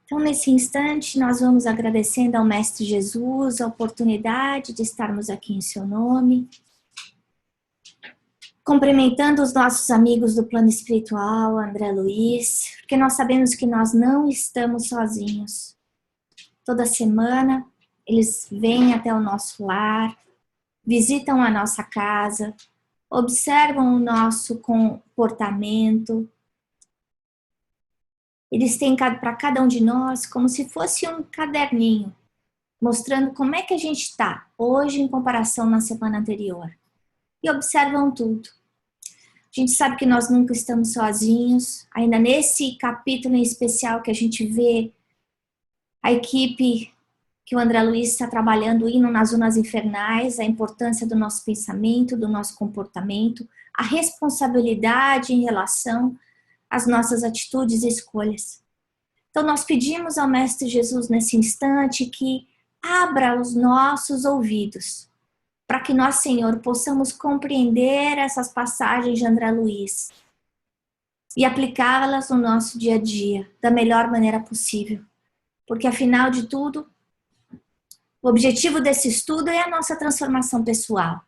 Então, nesse instante, nós vamos agradecendo ao Mestre Jesus a oportunidade de estarmos aqui em seu nome, cumprimentando os nossos amigos do plano espiritual, André Luiz, porque nós sabemos que nós não estamos sozinhos. Toda semana, eles vêm até o nosso lar, visitam a nossa casa, observam o nosso comportamento. Eles têm para cada um de nós como se fosse um caderninho, mostrando como é que a gente está hoje em comparação na semana anterior. E observam tudo. A gente sabe que nós nunca estamos sozinhos. Ainda nesse capítulo em especial que a gente vê a equipe que o André Luiz está trabalhando, indo nas zonas infernais, a importância do nosso pensamento, do nosso comportamento, a responsabilidade em relação às nossas atitudes e escolhas. Então nós pedimos ao Mestre Jesus nesse instante que abra os nossos ouvidos, para que nós, Senhor, possamos compreender essas passagens de André Luiz e aplicá-las no nosso dia a dia, da melhor maneira possível. Porque, afinal de tudo, o objetivo desse estudo é a nossa transformação pessoal.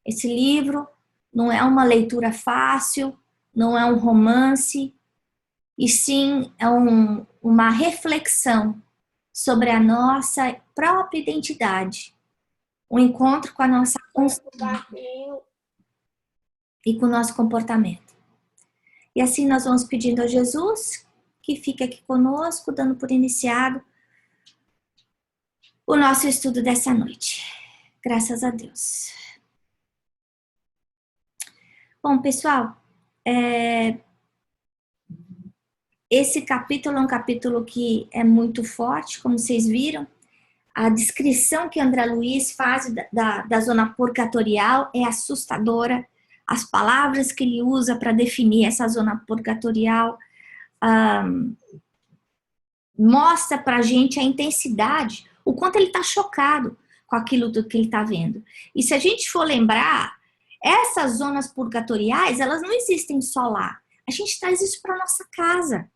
Esse livro não é uma leitura fácil, não é um romance, e sim é uma reflexão sobre a nossa própria identidade. Um encontro com a nossa consciência e com o nosso comportamento. E assim nós vamos pedindo a Jesus que fique aqui conosco, dando por iniciado o nosso estudo dessa noite. Graças a Deus. Bom, pessoal, esse capítulo é um capítulo que é muito forte, como vocês viram. A descrição que André Luiz faz da zona purgatorial é assustadora. As palavras que ele usa para definir essa zona purgatorial mostra para a gente a intensidade, o quanto ele está chocado com aquilo do que ele está vendo. E se a gente for lembrar, essas zonas purgatoriais, elas não existem só lá. A gente traz isso para nossa casa,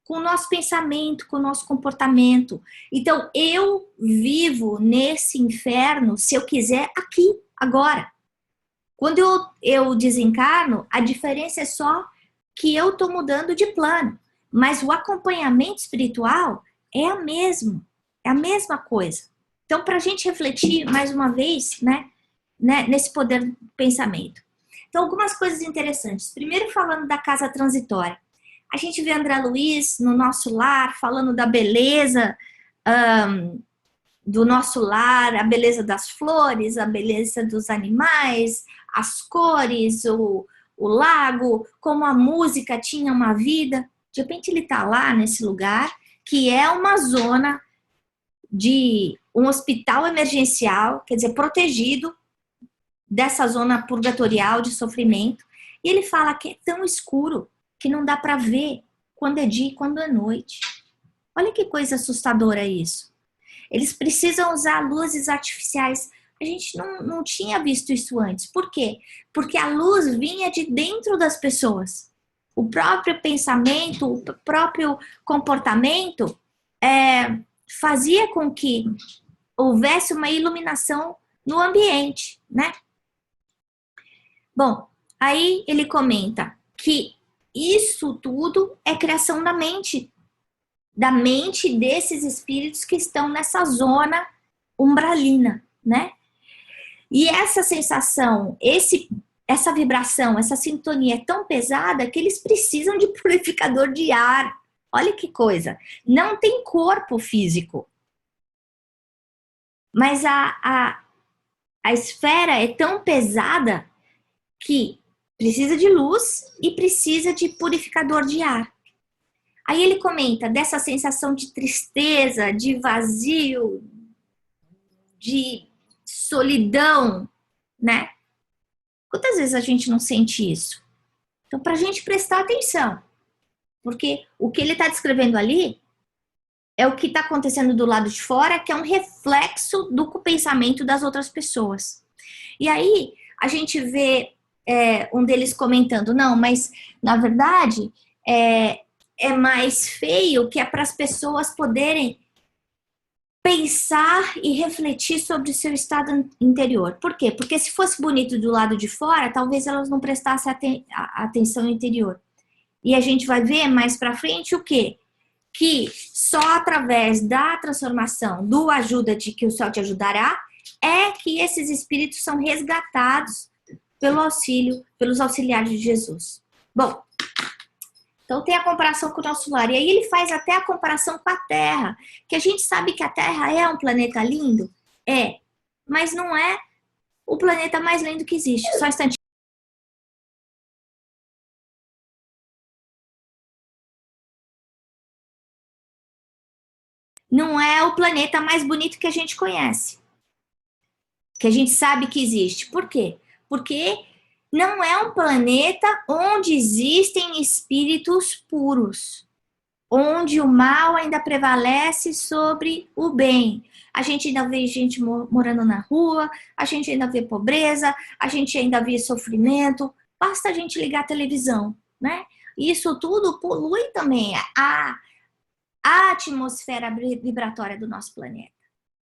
com o nosso pensamento, com o nosso comportamento. Então, eu vivo nesse inferno, se eu quiser, aqui, agora. Quando eu desencarno, a diferença é só que eu estou mudando de plano. Mas o acompanhamento espiritual é a mesma coisa. Então, para a gente refletir mais uma vez, né, nesse poder do pensamento. Então, algumas coisas interessantes. Primeiro, falando da casa transitória. A gente vê André Luiz no nosso lar, falando da beleza do nosso lar, a beleza das flores, a beleza dos animais, as cores, o lago, como a música tinha uma vida. De repente ele está lá nesse lugar, que é uma zona de um hospital emergencial, quer dizer, protegido dessa zona purgatorial de sofrimento. E ele fala que é tão escuro que não dá para ver quando é dia e quando é noite. Olha que coisa assustadora isso. Eles precisam usar luzes artificiais. A gente não tinha visto isso antes. Por quê? Porque a luz vinha de dentro das pessoas. O próprio pensamento, o próprio comportamento fazia com que houvesse uma iluminação no ambiente, né? Bom, aí ele comenta que isso tudo é criação da mente desses espíritos que estão nessa zona umbralina, né? E essa sensação, essa vibração, essa sintonia é tão pesada que eles precisam de purificador de ar. Olha que coisa. Não tem corpo físico. Mas a esfera é tão pesada que precisa de luz e precisa de purificador de ar. Aí ele comenta dessa sensação de tristeza, de vazio, de solidão, né? Quantas vezes a gente não sente isso? Então, para a gente prestar atenção, porque o que ele está descrevendo ali é o que está acontecendo do lado de fora, que é um reflexo do pensamento das outras pessoas. E aí, a gente vê um deles comentando, não, mas, na verdade, é mais feio, que é para as pessoas poderem pensar e refletir sobre o seu estado interior. Por quê? Porque se fosse bonito do lado de fora, talvez elas não prestassem atenção interior. E a gente vai ver mais para frente o quê? Que só através da transformação, do ajuda de que o céu te ajudará, é que esses espíritos são resgatados pelo auxílio, pelos auxiliares de Jesus. Bom, então tem a comparação com o nosso lar. E aí ele faz até a comparação com a Terra, que a gente sabe que a Terra é um planeta lindo, mas não é o planeta mais lindo que existe. Só um instantinho. Não é o planeta mais bonito que a gente conhece, que a gente sabe que existe. Por quê? Porque não é um planeta onde existem espíritos puros, onde o mal ainda prevalece sobre o bem. A gente ainda vê gente morando na rua, a gente ainda vê pobreza, a gente ainda vê sofrimento. Basta a gente ligar a televisão, né? Isso tudo polui também a atmosfera vibratória do nosso planeta.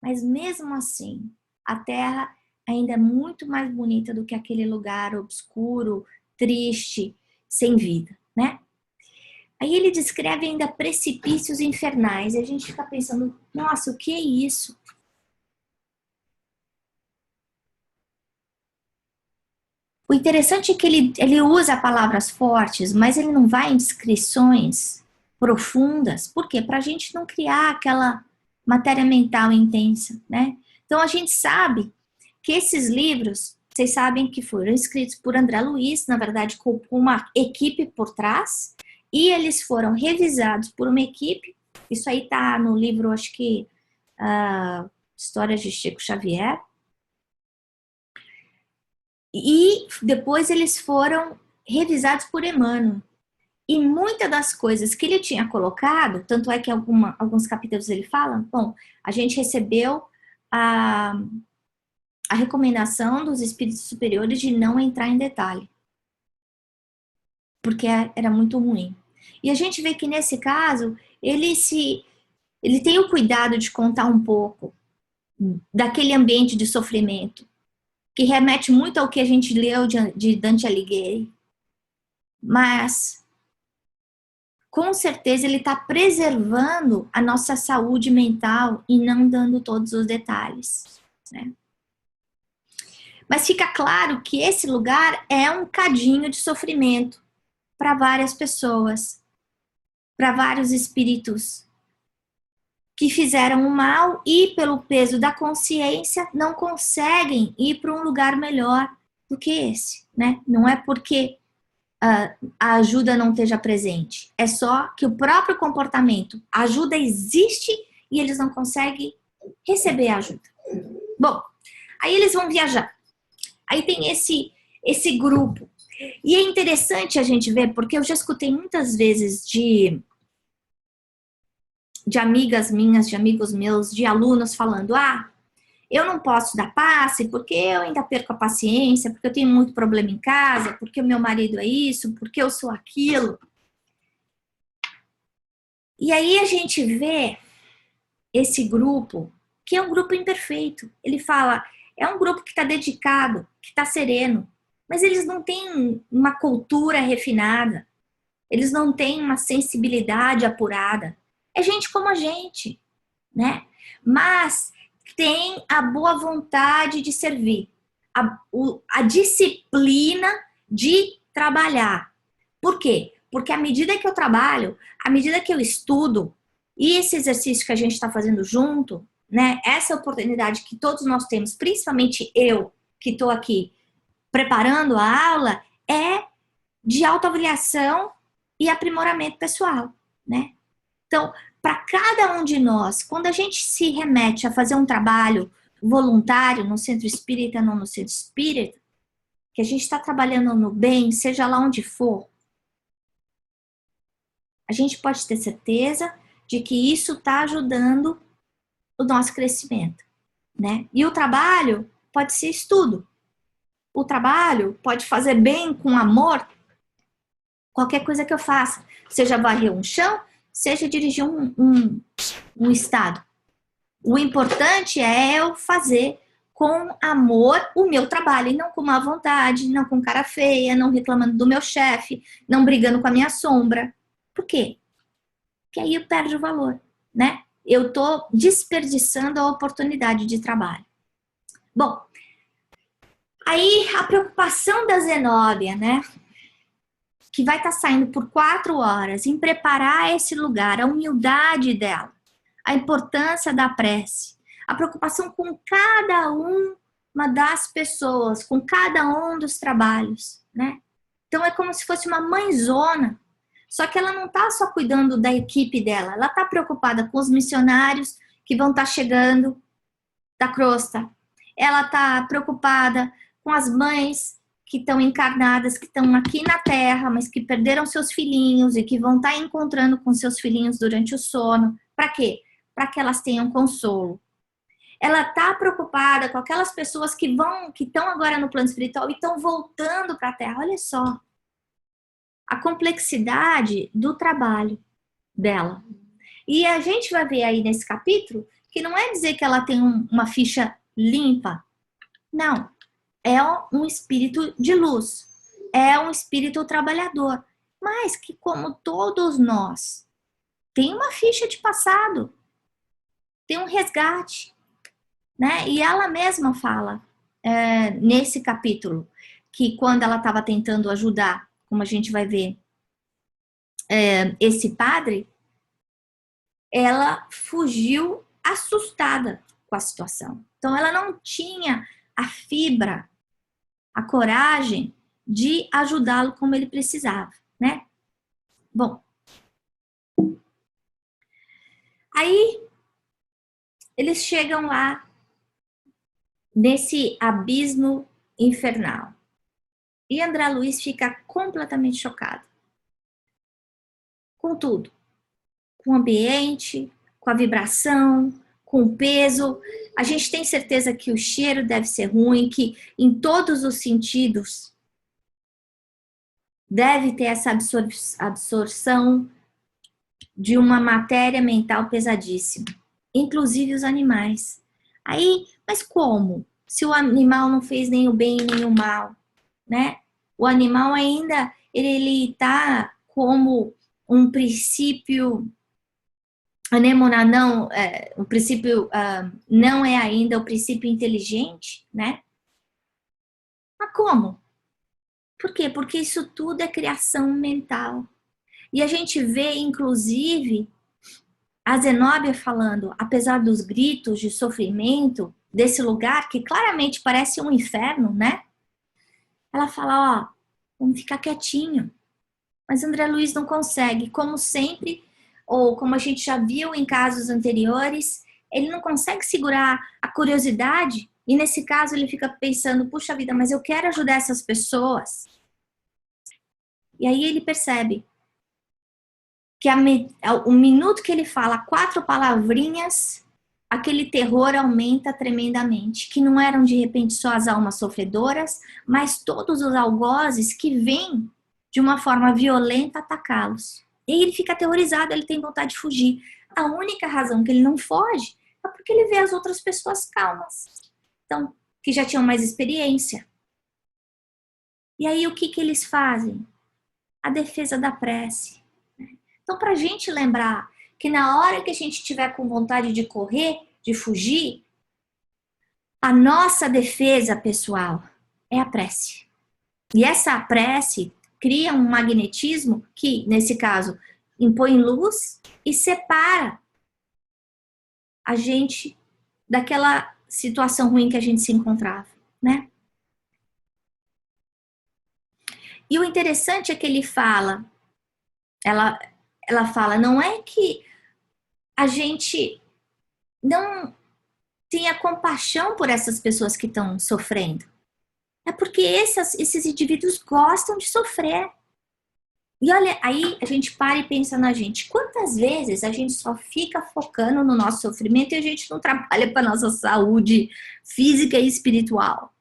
Mas mesmo assim, a Terra ainda é muito mais bonita do que aquele lugar obscuro, triste, sem vida, né? Aí ele descreve ainda precipícios infernais, e a gente fica pensando, nossa, o que é isso? O interessante é que ele usa palavras fortes, mas ele não vai em descrições profundas. Por quê? Para a gente não criar aquela matéria mental intensa, né? Então a gente sabe que esses livros, vocês sabem que foram escritos por André Luiz, na verdade com uma equipe por trás, e eles foram revisados por uma equipe. Isso aí tá no livro, acho que Histórias de Chico Xavier. E depois eles foram revisados por Emmanuel. E muitas das coisas que ele tinha colocado, tanto é que alguns capítulos ele fala, bom, a gente recebeu a recomendação dos espíritos superiores de não entrar em detalhe, porque era muito ruim. E a gente vê que nesse caso, ele tem o cuidado de contar um pouco daquele ambiente de sofrimento, que remete muito ao que a gente leu de Dante Alighieri, mas com certeza ele está preservando a nossa saúde mental e não dando todos os detalhes, né? Mas fica claro que esse lugar é um cadinho de sofrimento para várias pessoas, para vários espíritos que fizeram o mal e, pelo peso da consciência, não conseguem ir para um lugar melhor do que esse, né? Não é porque a ajuda não esteja presente, é só que o próprio comportamento, a ajuda existe e eles não conseguem receber a ajuda. Bom, aí eles vão viajar. Aí tem esse grupo. E é interessante a gente ver, porque eu já escutei muitas vezes de amigas minhas, de amigos meus, de alunos falando, eu não posso dar passe porque eu ainda perco a paciência, porque eu tenho muito problema em casa, porque o meu marido é isso, porque eu sou aquilo. E aí a gente vê esse grupo, que é um grupo imperfeito. Ele fala, é um grupo que está dedicado, que está sereno, mas eles não têm uma cultura refinada, eles não têm uma sensibilidade apurada. É gente como a gente, né? Mas tem a boa vontade de servir, a disciplina de trabalhar. Por quê? Porque à medida que eu trabalho, à medida que eu estudo, e esse exercício que a gente está fazendo junto, né? Essa oportunidade que todos nós temos, principalmente eu que estou aqui preparando a aula, é de autoavaliação e aprimoramento pessoal, né? Então, para cada um de nós, quando a gente se remete a fazer um trabalho voluntário no centro espírita, não no centro espírita, que a gente está trabalhando no bem, seja lá onde for, a gente pode ter certeza de que isso está ajudando o nosso crescimento, né? E o trabalho pode ser estudo. O trabalho pode fazer bem com amor, qualquer coisa que eu faça, seja varrer um chão, seja dirigir um estado. O importante é eu fazer com amor o meu trabalho, e não com má vontade, não com cara feia, não reclamando do meu chefe, não brigando com a minha sombra. Por quê? Porque aí eu perdo o valor, né? Eu tô desperdiçando a oportunidade de trabalho. Bom, aí a preocupação da Zenóbia, né? Que vai estar saindo por 4 horas em preparar esse lugar, a humildade dela, a importância da prece, a preocupação com cada uma das pessoas, com cada um dos trabalhos, né? Então é como se fosse uma mãezona, só que ela não está só cuidando da equipe dela, ela está preocupada com os missionários que vão estar chegando da crosta, ela está preocupada com as mães que estão encarnadas, que estão aqui na Terra, mas que perderam seus filhinhos e que vão estar encontrando com seus filhinhos durante o sono. Para quê? Para que elas tenham consolo. Ela está preocupada com aquelas pessoas que estão agora no plano espiritual e estão voltando para a Terra. Olha só a complexidade do trabalho dela. E a gente vai ver aí nesse capítulo que não é dizer que ela tem uma ficha limpa. Não. É um espírito de luz, é um espírito trabalhador, mas que, como todos nós, tem uma ficha de passado, tem um resgate, né? E ela mesma fala nesse capítulo que quando ela estava tentando ajudar, como a gente vai ver, esse padre, ela fugiu assustada com a situação. Então ela não tinha a fibra, a coragem de ajudá-lo como ele precisava, né? Bom, aí eles chegam lá nesse abismo infernal e André Luiz fica completamente chocado com tudo, com o ambiente, com a vibração, com o peso. A gente tem certeza que o cheiro deve ser ruim, que em todos os sentidos deve ter essa absorção de uma matéria mental pesadíssima, inclusive os animais. Aí, mas como? Se o animal não fez nem o bem nem o mal, né? O animal ainda, ele tá como um princípio anêmona, não, o princípio não é ainda o princípio inteligente, né? Mas como? Por quê? Porque isso tudo é criação mental. E a gente vê, inclusive, a Zenóbia falando, apesar dos gritos de sofrimento desse lugar, que claramente parece um inferno, né? Ela fala, ó, vamos ficar quietinho. Mas André Luiz não consegue, como sempre, ou como a gente já viu em casos anteriores, ele não consegue segurar a curiosidade, e nesse caso ele fica pensando, puxa vida, mas eu quero ajudar essas pessoas. E aí ele percebe que o minuto que ele fala 4 palavrinhas, aquele terror aumenta tremendamente, que não eram de repente só as almas sofredoras, mas todos os algozes que vêm de uma forma violenta atacá-los. E ele fica aterrorizado, ele tem vontade de fugir. A única razão que ele não foge é porque ele vê as outras pessoas calmas, então, que já tinham mais experiência. E aí o que eles fazem? A defesa da prece. Então, para a gente lembrar que na hora que a gente tiver com vontade de correr, de fugir, a nossa defesa pessoal é a prece. E essa prece cria um magnetismo que, nesse caso, impõe luz e separa a gente daquela situação ruim que a gente se encontrava, né? E o interessante é que ele fala, ela fala, não é que a gente não tenha compaixão por essas pessoas que estão sofrendo. É porque esses indivíduos gostam de sofrer. E olha, aí a gente para e pensa na gente. Quantas vezes a gente só fica focando no nosso sofrimento e a gente não trabalha para a nossa saúde física e espiritual?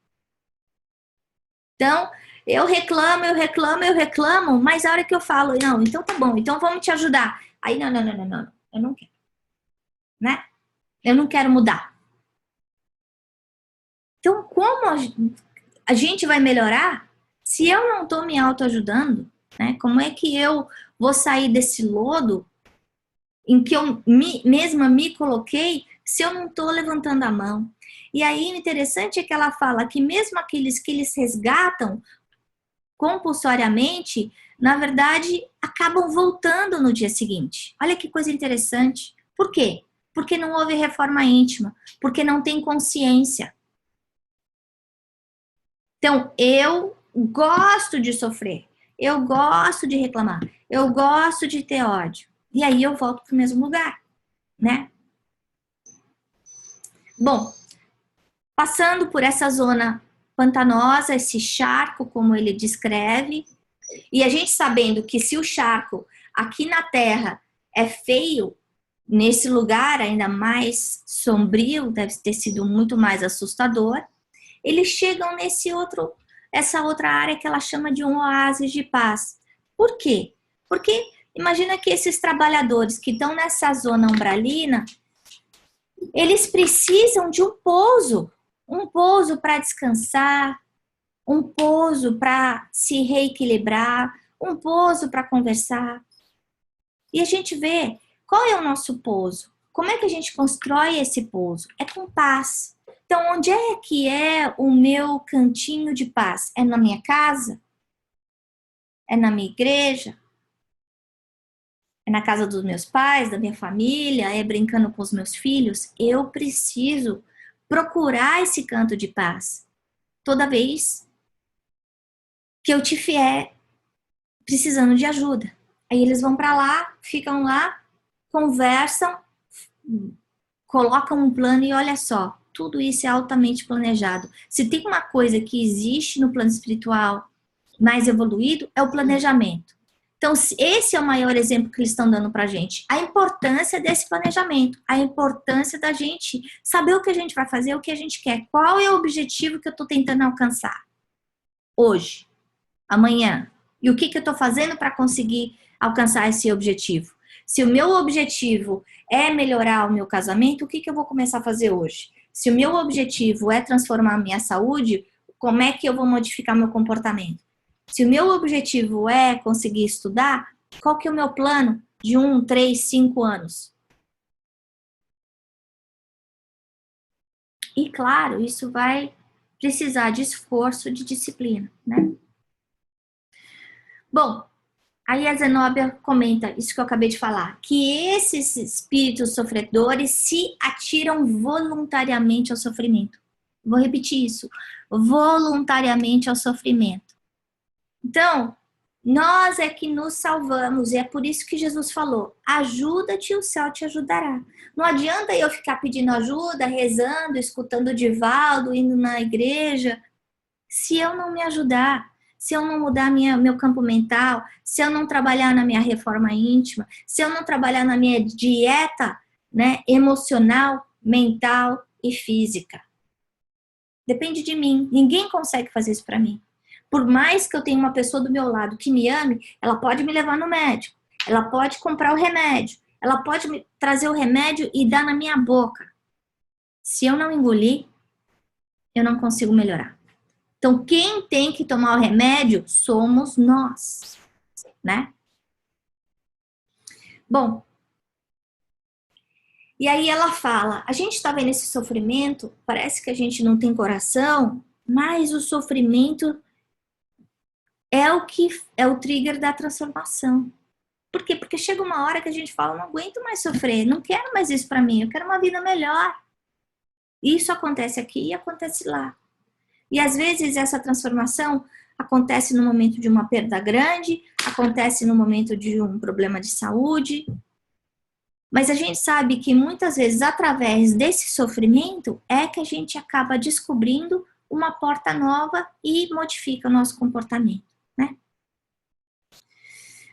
Então, Eu reclamo, eu reclamo, eu reclamo, mas a hora que eu falo, não, então tá bom, então vamos te ajudar. Aí, não, não, não, não, não, eu não quero, né? Eu não quero mudar. Então, como a gente vai melhorar se eu não estou me autoajudando, né? Como é que eu vou sair desse lodo em que eu mesma me coloquei se eu não estou levantando a mão? E aí, o interessante é que ela fala que mesmo aqueles que eles resgatam compulsoriamente, na verdade, acabam voltando no dia seguinte. Olha que coisa interessante. Por quê? Porque não houve reforma íntima, porque não tem consciência. Então, eu gosto de sofrer, eu gosto de reclamar, eu gosto de ter ódio. E aí eu volto para o mesmo lugar, né? Bom, passando por essa zona pantanosa, esse charco, como ele descreve, e a gente sabendo que se o charco aqui na Terra é feio, nesse lugar ainda mais sombrio, deve ter sido muito mais assustador, eles chegam essa outra área que ela chama de um oásis de paz. Por quê? Porque imagina que esses trabalhadores que estão nessa zona umbralina, eles precisam de um pouso para descansar, um pouso para se reequilibrar, um pouso para conversar. E a gente vê qual é o nosso pouso, como é que a gente constrói esse pouso? É com paz. Então, onde é que é o meu cantinho de paz? É na minha casa? É na minha igreja? É na casa dos meus pais, da minha família? É brincando com os meus filhos? Eu preciso procurar esse canto de paz toda vez que eu tiver precisando de ajuda. Aí eles vão para lá, ficam lá, conversam, colocam um plano e olha só, tudo isso é altamente planejado. Se tem uma coisa que existe no plano espiritual mais evoluído, é o planejamento. Então, esse é o maior exemplo que eles estão dando pra gente. A importância desse planejamento, a importância da gente saber o que a gente vai fazer, o que a gente quer, qual é o objetivo que eu tô tentando alcançar hoje, amanhã, e o que eu tô fazendo para conseguir alcançar esse objetivo. Se o meu objetivo é melhorar o meu casamento, o que eu vou começar a fazer hoje? Se o meu objetivo é transformar a minha saúde, como é que eu vou modificar meu comportamento? Se o meu objetivo é conseguir estudar, qual que é o meu plano de 1, 3, 5 anos? E claro, isso vai precisar de esforço, de disciplina, né? Bom, aí a Zenóbia comenta isso que eu acabei de falar, que esses espíritos sofredores se atiram voluntariamente ao sofrimento. Vou repetir isso, voluntariamente ao sofrimento. Então, nós é que nos salvamos, e é por isso que Jesus falou, ajuda-te e o céu te ajudará. Não adianta eu ficar pedindo ajuda, rezando, escutando o Divaldo, indo na igreja, se eu não me ajudar, se eu não mudar meu campo mental, se eu não trabalhar na minha reforma íntima, se eu não trabalhar na minha dieta, né, emocional, mental e física. Depende de mim. Ninguém consegue fazer isso para mim. Por mais que eu tenha uma pessoa do meu lado que me ame, ela pode me levar no médico, ela pode comprar o remédio, ela pode me trazer o remédio e dar na minha boca. Se eu não engolir, eu não consigo melhorar. Então, quem tem que tomar o remédio somos nós, né? Bom, e aí ela fala, a gente está vendo esse sofrimento, parece que a gente não tem coração, mas o sofrimento é o trigger da transformação. Por quê? Porque chega uma hora que a gente fala, não aguento mais sofrer, não quero mais isso para mim, eu quero uma vida melhor. Isso acontece aqui e acontece lá. E às vezes essa transformação acontece no momento de uma perda grande, acontece no momento de um problema de saúde. Mas a gente sabe que muitas vezes, através desse sofrimento, é que a gente acaba descobrindo uma porta nova e modifica o nosso comportamento, né?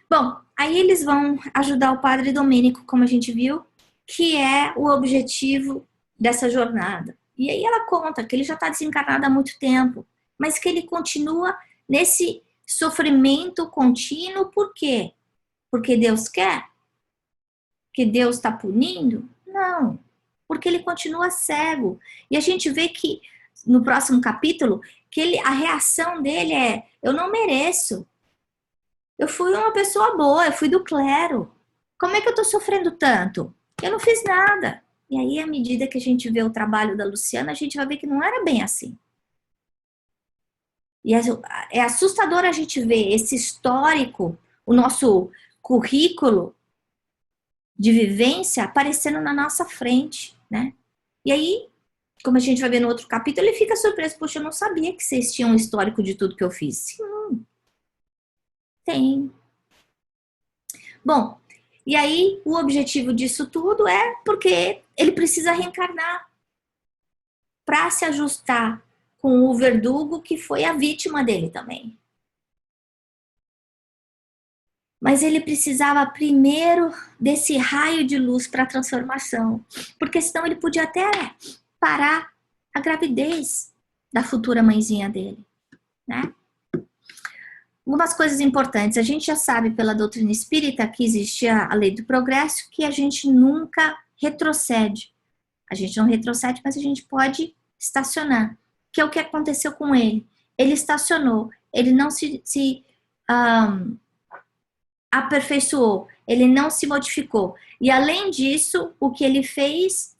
Bom, aí eles vão ajudar o Padre Domênico, como a gente viu, que é o objetivo dessa jornada. E aí ela conta que ele já está desencarnado há muito tempo, mas que ele continua nesse sofrimento contínuo. Por quê? Porque Deus quer? Que Deus está punindo? Não, porque ele continua cego. E a gente vê que no próximo capítulo, que a reação dele é: eu não mereço. Eu fui uma pessoa boa, eu fui do clero. Como é que eu estou sofrendo tanto? Eu não fiz nada. E aí, à medida que a gente vê o trabalho da Luciana, a gente vai ver que não era bem assim. E é assustador a gente ver esse histórico, o nosso currículo de vivência aparecendo na nossa frente, né? E aí, como a gente vai ver no outro capítulo, ele fica surpreso. Poxa, eu não sabia que vocês tinham um histórico de tudo que eu fiz. Sim, tem. Bom, e aí o objetivo disso tudo é porque ele precisa reencarnar para se ajustar com o verdugo que foi a vítima dele também. Mas ele precisava primeiro desse raio de luz para a transformação, porque senão ele podia até parar a gravidez da futura mãezinha dele, né? Algumas coisas importantes. A gente já sabe pela doutrina espírita que existe a lei do progresso, que a gente nunca retrocede. A gente não retrocede, mas a gente pode estacionar, que é o que aconteceu com ele. Ele estacionou, ele não se aperfeiçoou, ele não se modificou. E além disso, o que ele fez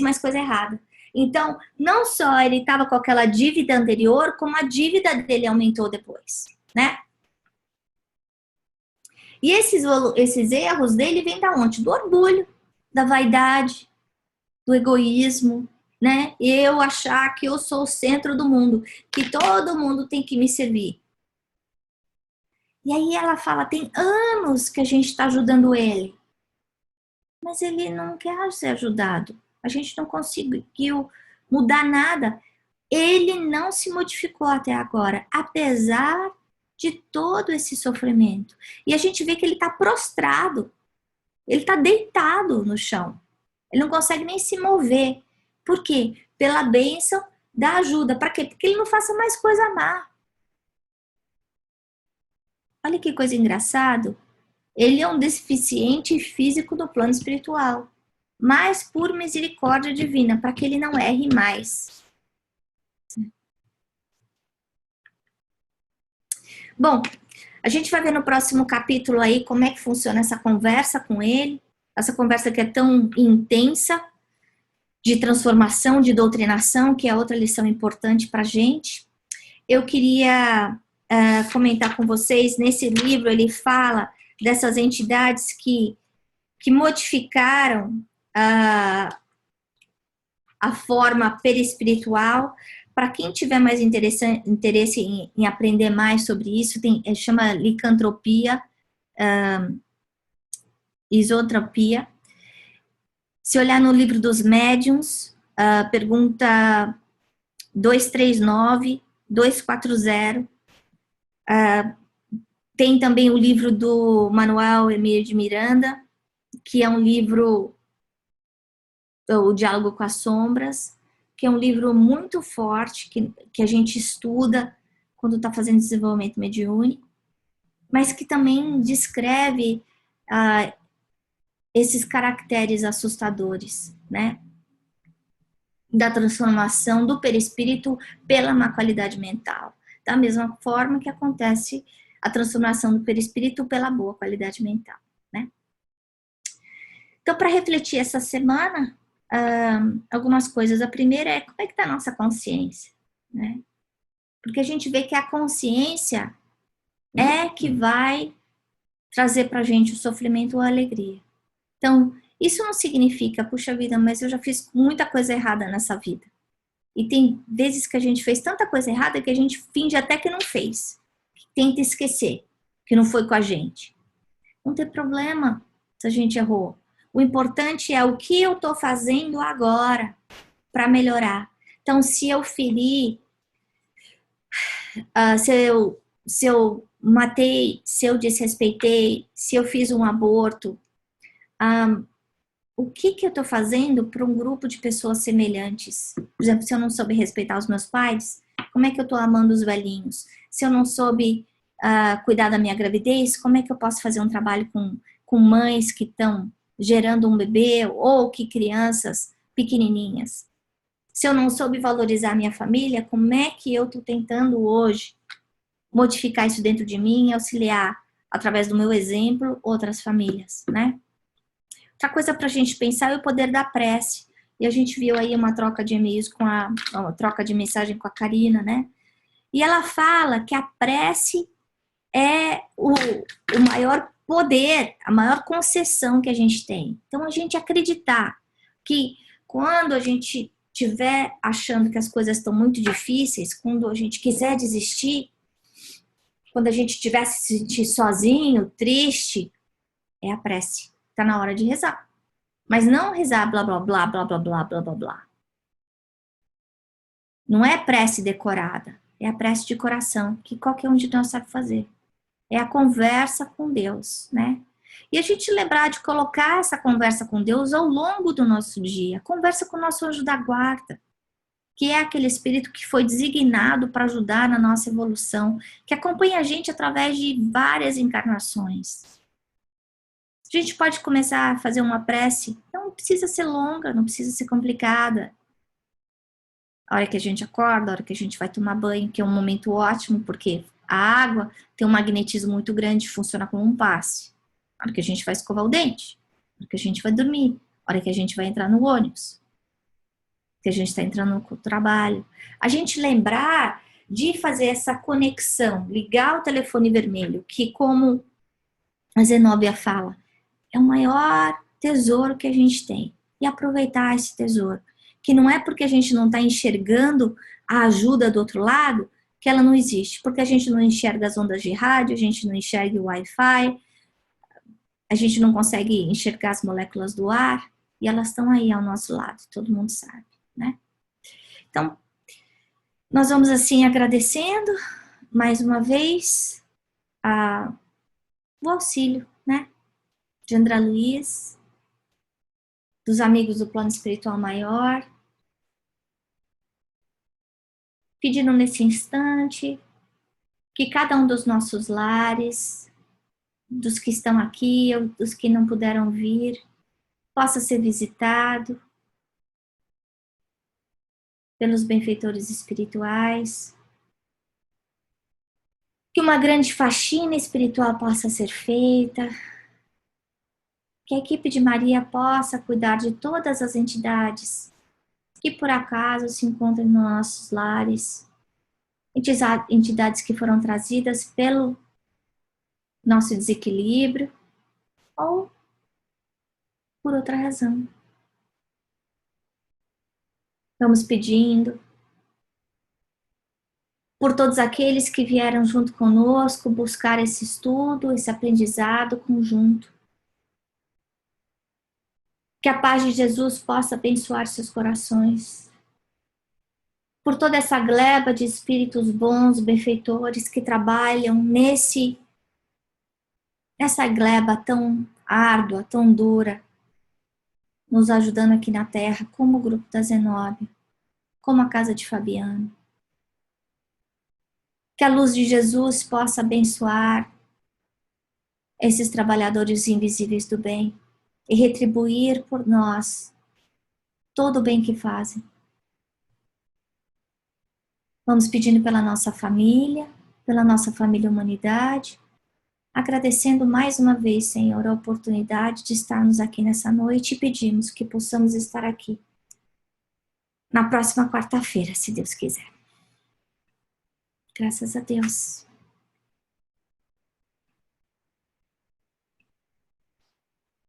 mais coisa errada. Então, não só ele estava com aquela dívida anterior, como a dívida dele aumentou depois, né? E esses erros dele vêm da onde? Do orgulho, da vaidade, do egoísmo, né? Eu achar que eu sou o centro do mundo, que todo mundo tem que me servir. E aí ela fala, tem anos que a gente está ajudando ele, mas ele não quer ser ajudado. A gente não conseguiu mudar nada. Ele não se modificou até agora, apesar de todo esse sofrimento. E a gente vê que ele está prostrado, ele está deitado no chão. Ele não consegue nem se mover. Por quê? Pela bênção da ajuda. Para quê? Porque ele não faça mais coisa má. Olha que coisa engraçado. Ele é um deficiente físico no plano espiritual, mas por misericórdia divina, para que ele não erre mais. Bom, a gente vai ver no próximo capítulo aí como é que funciona essa conversa com ele, essa conversa que é tão intensa, de transformação, de doutrinação, que é outra lição importante para a gente. Eu queria comentar com vocês, nesse livro ele fala dessas entidades que modificaram a forma perispiritual. Para quem tiver mais interesse em aprender mais sobre isso, chama licantropia, isotropia. Se olhar no livro dos médiuns, pergunta 239, 240, tem também o livro do Manuel Emílio de Miranda, que é um livro, O Diálogo com as Sombras, que é um livro muito forte, que a gente estuda quando está fazendo desenvolvimento mediúnico, mas que também descreve esses caracteres assustadores, né? Da transformação do perispírito pela má qualidade mental. Da mesma forma que acontece a transformação do perispírito pela boa qualidade mental, né? Então, para refletir essa semana, algumas coisas. A primeira é como é que está a nossa consciência, né? Porque a gente vê que a consciência é que vai trazer para a gente o sofrimento ou a alegria. Então, isso não significa, puxa vida, mas eu já fiz muita coisa errada nessa vida. E tem vezes que a gente fez tanta coisa errada que a gente finge até que não fez. Que tenta esquecer que não foi com a gente. Não tem problema se a gente errou. O importante é o que eu estou fazendo agora para melhorar. Então, se eu ferir, se eu matei, se eu desrespeitei, se eu fiz um aborto, o que eu estou fazendo para um grupo de pessoas semelhantes? Por exemplo, se eu não soube respeitar os meus pais, Como é que eu estou amando os velhinhos? Se eu não soube cuidar da minha gravidez, como é que eu posso fazer um trabalho com mães que estão gerando um bebê ou que crianças pequenininhas? Se eu não soube valorizar a minha família, como é que eu estou tentando hoje modificar isso dentro de mim e auxiliar, através do meu exemplo, outras famílias, né? Outra coisa para a gente pensar é o poder da prece. E a gente viu aí uma troca de e-mails uma troca de mensagem com a Karina, né? E ela fala que a prece é o maior poder, a maior concessão que a gente tem. Então, a gente acreditar que quando a gente estiver achando que as coisas estão muito difíceis, quando a gente quiser desistir, quando a gente estiver se sentir sozinho, triste, é a prece. Está na hora de rezar. Mas não rezar blá, blá, blá, blá, blá, blá, blá, blá, blá. Não é prece decorada, é a prece de coração, que qualquer um de nós sabe fazer. É a conversa com Deus, né? E a gente lembrar de colocar essa conversa com Deus ao longo do nosso dia. Conversa com o nosso anjo da guarda, que é aquele espírito que foi designado para ajudar na nossa evolução, que acompanha a gente através de várias encarnações. A gente pode começar a fazer uma prece, não precisa ser longa, não precisa ser complicada. A hora que a gente acorda, a hora que a gente vai tomar banho, que é um momento ótimo, porque a água tem um magnetismo muito grande, funciona como um passe. A hora que a gente vai escovar o dente, a hora que a gente vai dormir, a hora que a gente vai entrar no ônibus, que a gente está entrando no trabalho. A gente lembrar de fazer essa conexão, ligar o telefone vermelho, que como a Zenóbia fala, é o maior tesouro que a gente tem. E aproveitar esse tesouro. Que não é porque a gente não está enxergando a ajuda do outro lado que ela não existe. Porque a gente não enxerga as ondas de rádio, a gente não enxerga o Wi-Fi, a gente não consegue enxergar as moléculas do ar e elas estão aí ao nosso lado, todo mundo sabe, né? Então, nós vamos assim agradecendo mais uma vez o auxílio, né? De André Luiz, dos amigos do plano espiritual maior, pedindo nesse instante que cada um dos nossos lares, dos que estão aqui ou dos que não puderam vir, possa ser visitado pelos benfeitores espirituais, que uma grande faxina espiritual possa ser feita, que a equipe de Maria possa cuidar de todas as entidades que por acaso se encontram nos nossos lares, entidades que foram trazidas pelo nosso desequilíbrio ou por outra razão. Vamos pedindo por todos aqueles que vieram junto conosco buscar esse estudo, esse aprendizado conjunto. Que a paz de Jesus possa abençoar seus corações. Por toda essa gleba de espíritos bons, benfeitores que trabalham nessa gleba tão árdua, tão dura, nos ajudando aqui na Terra, como o grupo da Zenóbia, como a Casa de Fabiano. Que a luz de Jesus possa abençoar esses trabalhadores invisíveis do bem e retribuir por nós todo o bem que fazem. Vamos pedindo pela nossa família humanidade, agradecendo mais uma vez, Senhor, a oportunidade de estarmos aqui nessa noite e pedimos que possamos estar aqui na próxima quarta-feira, se Deus quiser. Graças a Deus.